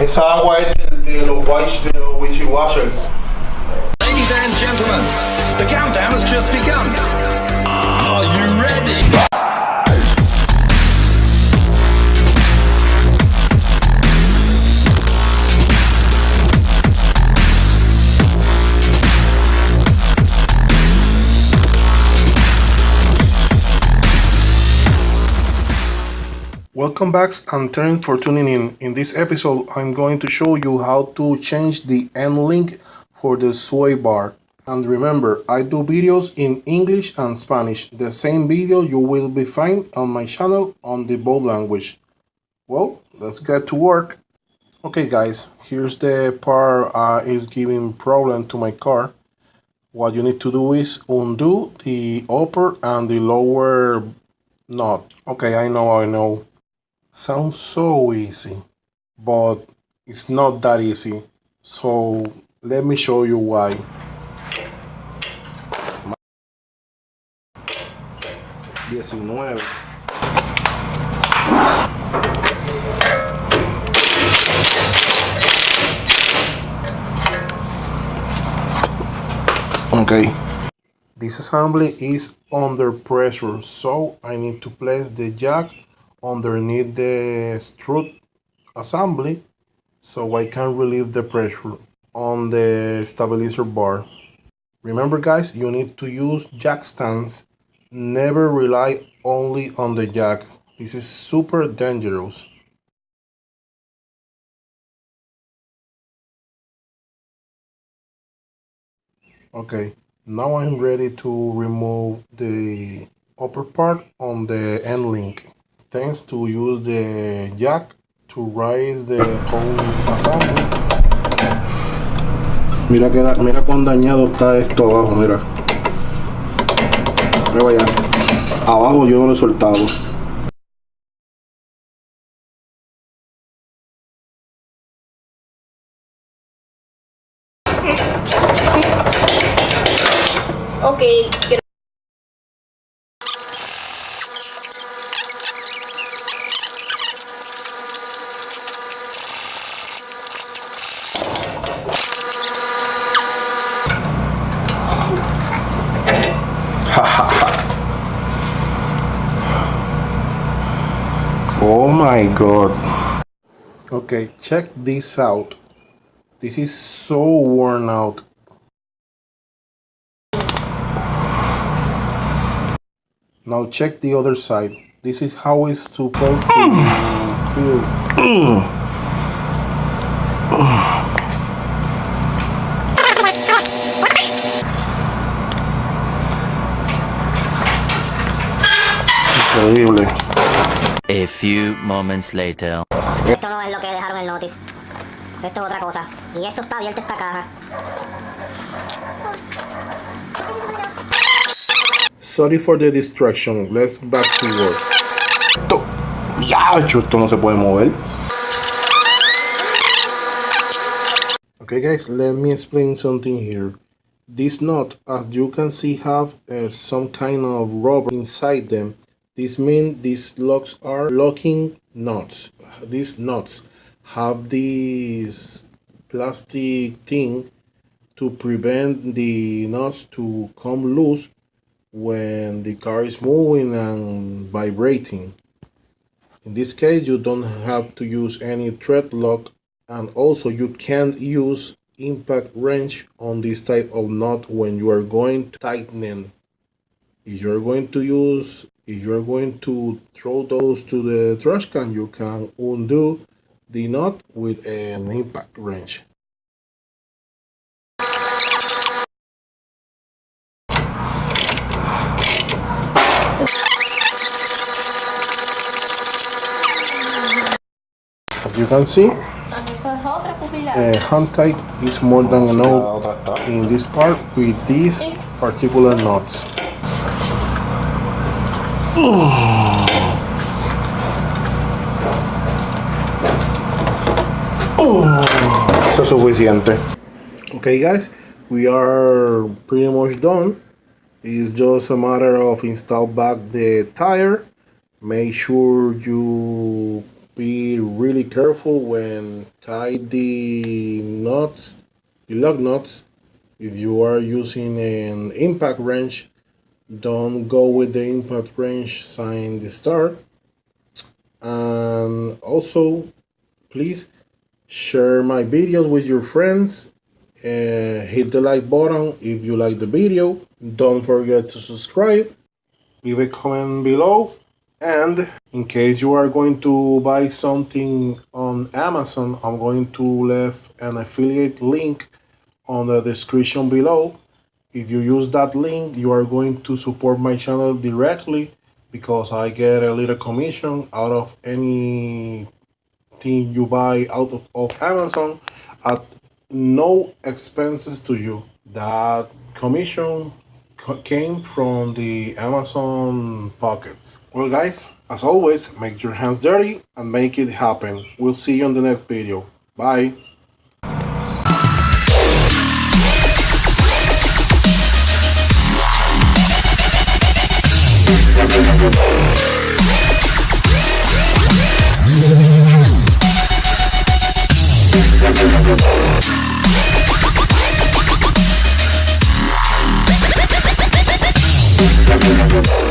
Esa agua es de los Wishy Washer. Ladies and gentlemen, the countdown has just begun. Are you ready? Welcome back and thanks for tuning in. In this episode, I'm going to show you how to change the end link for the sway bar. And remember, I do videos in English and Spanish. The same video you will be find on my channel on the both language. Well, let's get to work. Okay guys, here's the part is giving problem to my car. What you need to do is undo the upper and the lower knot. Okay, I know. Sounds so easy, but it's not that easy. So let me show you why. Okay. This assembly is under pressure, so I need to place the jack underneath the strut assembly so I can relieve the pressure on the stabilizer bar. Remember guys, you need to use jack stands. Never rely only on the jack. This is super dangerous. Okay, now I'm ready to remove the upper part on the end link. Thanks to use the jack to raise the whole assembly. Mira cuán dañado está esto abajo, mira. Mira allá. Abajo yo no lo he soltado. Okay. Oh my god. Okay, check this out. This is so worn out. Now check the other side. This is how it's supposed to feel. Increíble. A few moments later. Esto no es lo que dejaron el notice. Esto es otra cosa. Y esto está abierto, esta caja. Sorry for the distraction. Let's back to work. Esto no se puede mover. Okay guys, let me explain something here. This knot, as you can see, have some kind of rubber inside them. This means these locks are locking nuts. These nuts have this plastic thing to prevent the nuts to come loose when the car is moving and vibrating. In this case, you don't have to use any thread lock, and also you can't use impact wrench on this type of knot when you are going to tighten. If you're going to throw those to the trash can, you can undo the knot with an impact wrench. As you can see, hand tight is more than enough in this part with these particular knots. Eso es suficiente. Okay guys, we are pretty much done. It's just a matter of install back the tire. Make sure you be really careful when tie the nuts, the lug nuts. If you are using an impact wrench, don't go with the impact wrench sign the start. And also, please share my videos with your friends. Hit the like button if you like the video. Don't forget to subscribe. Leave a comment below. And in case you are going to buy something on Amazon, I'm going to leave an affiliate link on the description below. If you use that link, you are going to support my channel directly because I get a little commission out of anything you buy out of Amazon at no expenses to you. That commission came from the Amazon pockets. Well guys, as always, make your hands dirty and make it happen. We'll see you on the next video. Bye. We'll be right back.